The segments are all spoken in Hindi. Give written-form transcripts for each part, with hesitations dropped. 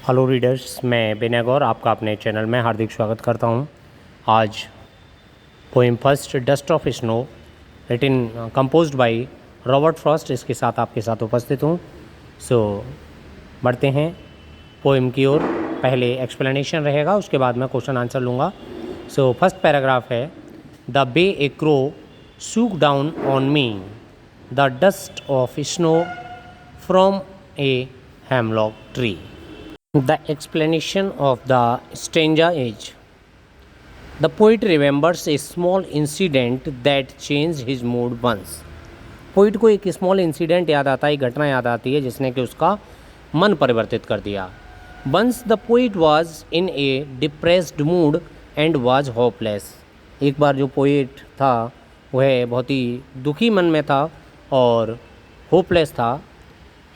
हेलो रीडर्स, मैं विनय गौर आपका अपने चैनल में हार्दिक स्वागत करता हूं। आज poem first dust of snow written composed by Robert Frost इसके साथ आपके साथ उपस्थित हूं। बढ़ते हैं पोएम की ओर। पहले एक्सप्लेनेशन रहेगा, उसके बाद मैं क्वेश्चन आंसर लूँगा। फर्स्ट पैराग्राफ है, the way a crow shook down on me the dust of snow from a hemlock tree. The explanation of the stranger is, the poet remembers a small incident that changed his mood once. Poet को एक स्मॉल इंसिडेंट याद आता है, एक घटना याद आती है जिसने कि उसका मन परिवर्तित कर दिया। Once the poet was in a depressed mood and was hopeless. एक बार जो पोइट था वह बहुत ही दुखी मन में था और होपलेस था।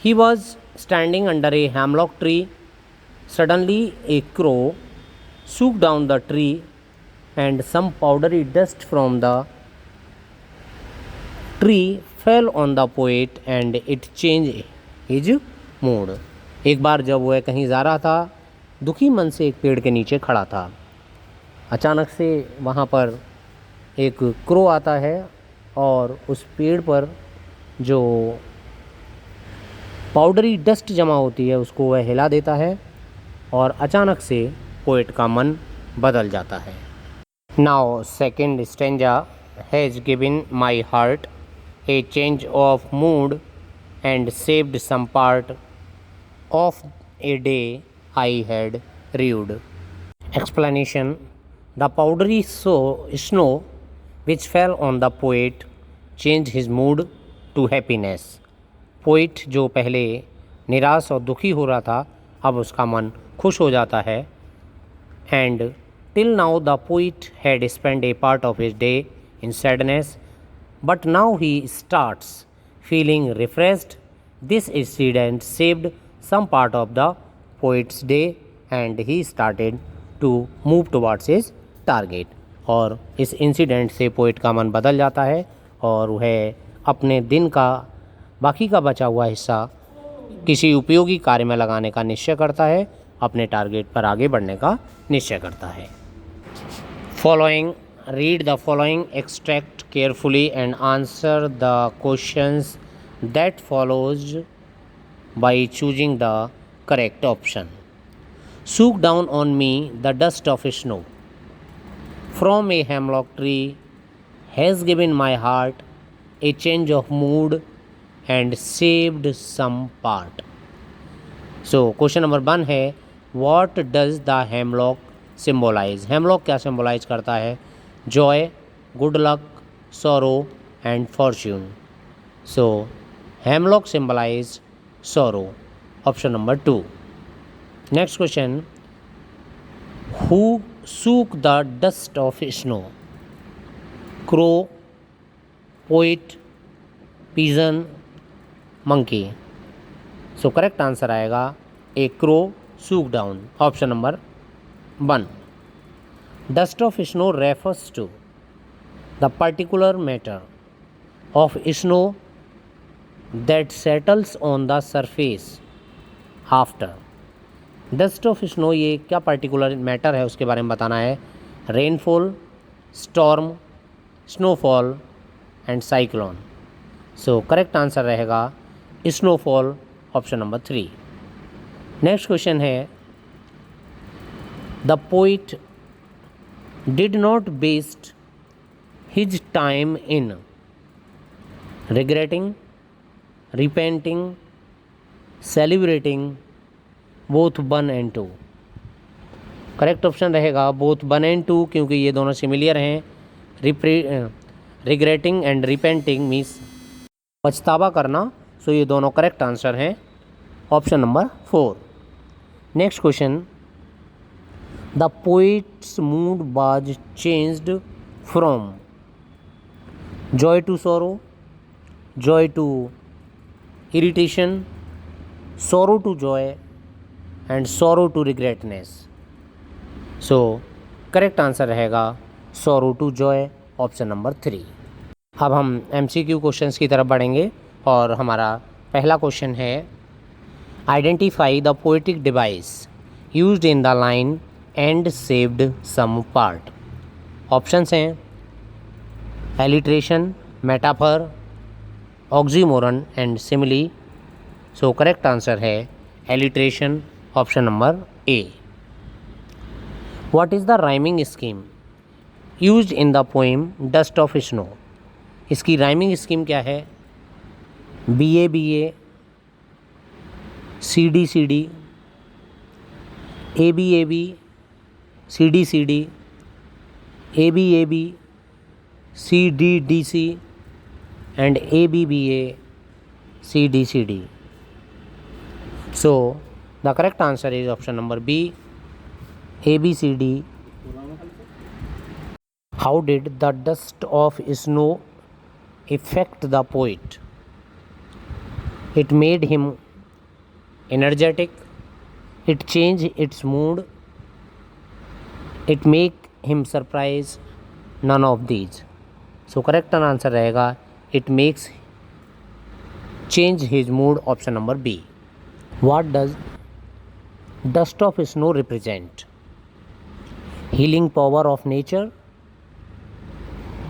He was standing under a hemlock tree. Suddenly a crow swooped down the tree and some powdery dust from the tree fell on the poet and it changed his mood. एक बार जब वह कहीं जा रहा था, दुखी मन से एक पेड़ के नीचे खड़ा था, अचानक से वहाँ पर एक क्रो आता है और उस पेड़ पर जो पाउडरी डस्ट जमा होती है उसको वह हिला देता है और अचानक से पोएट का मन बदल जाता है। Now second stanza has given my heart a change of mood and saved some part of a day I had rued. Explanation, the powdery snow which fell on the poet change his mood to happiness. Poet जो पहले निराश और दुखी हो रहा था, अब उसका मन खुश हो जाता है। And till now the poet had spend a part of his day in sadness, but now he starts feeling refreshed. This incident saved some part of the poet's day and he started to move towards his target. और इस इंसिडेंट से पोइट का मन बदल जाता है और वह अपने दिन का बाकी का बचा हुआ हिस्सा किसी उपयोगी कार्य में लगाने का निश्चय करता है, अपने टारगेट पर आगे बढ़ने का निश्चय करता है। Following, read the following extract carefully and answer the questions that follows by choosing the correct option. Shook down on me the dust of snow from a hemlock tree has given my heart a change of mood and saved some part. So question number 1 है, what does the hemlock symbolize? hemlock क्या symbolize करता है? joy, good luck, sorrow and fortune. So hemlock symbolize sorrow. Option number 2. Next question, who shook the dust of snow? crow, poet, pigeon, monkey. So correct answer आएगा a crow shook down, option number 1। Dust of snow refers to the particular matter of snow that settles on the surface after. Dust of snow ये क्या पर्टिकुलर मैटर है उसके बारे में बताना है। Rainfall, storm, snowfall and cyclone. So correct answer रहेगा snowfall, option number 3। Next question है, the poet did not waste his time in regretting, repenting, celebrating, both 1 and 2। Correct option रहेगा बोथ 1 and 2 क्योंकि ये दोनों सिमिलियर हैं। रिग्रेटिंग एंड रिपेंटिंग मीन्स पछतावा करना। सो ये दोनों करेक्ट आंसर हैं, option number 4। Next question, the poet's mood was changed from joy to sorrow, joy to irritation, sorrow to joy and sorrow to regretness. So correct answer रहेगा sorrow to joy, option number 3। अब हम MCQ क्वेश्चंस की तरफ बढ़ेंगे और हमारा पहला क्वेश्चन है, identify the poetic device used in the line and saved some part. Options हैं alliteration, metaphor, oxymoron and simile. So correct answer है alliteration, option number A. What is the rhyming scheme used in the poem dust of snow? इसकी राइमिंग स्कीम क्या है? B A, C D, A B, C D, A B, C D C and ABBA, CDCD. So the correct answer is option number B, ABCD. How did the dust of snow affect the poet? It made him energetic, it changed its mood, it make him surprised, none of these. So correct answer रहेगा it makes change his mood, option number B. What does dust of snow represent? Healing power of nature,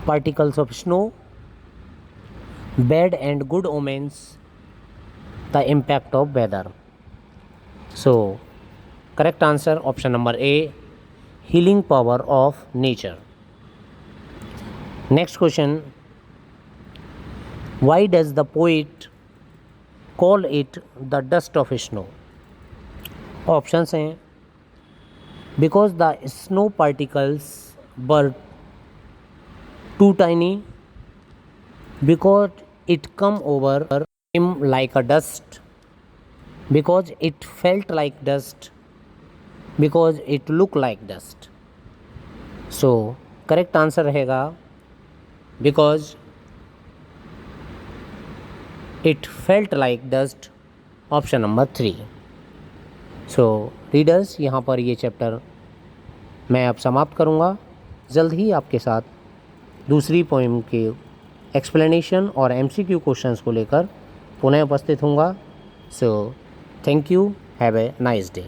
particles of snow, bad and good omens, the impact of weather. So correct answer option number A, healing power of nature. Next question, why does the poet call it the dust of snow? Options हैं because the snow particles were too tiny, because it come over him like a dust, because it felt like dust, because it looked like dust. So correct answer रहेगा because it felt like dust, option number 3. So readers, यहाँ पर ये चैप्टर मैं अब समाप्त करूँगा। जल्द ही आपके साथ दूसरी पोएम के एक्सप्लेनेशन और MCQ क्वेश्चंस को लेकर पुनः उपस्थित होऊंगा। So thank you, have a nice day.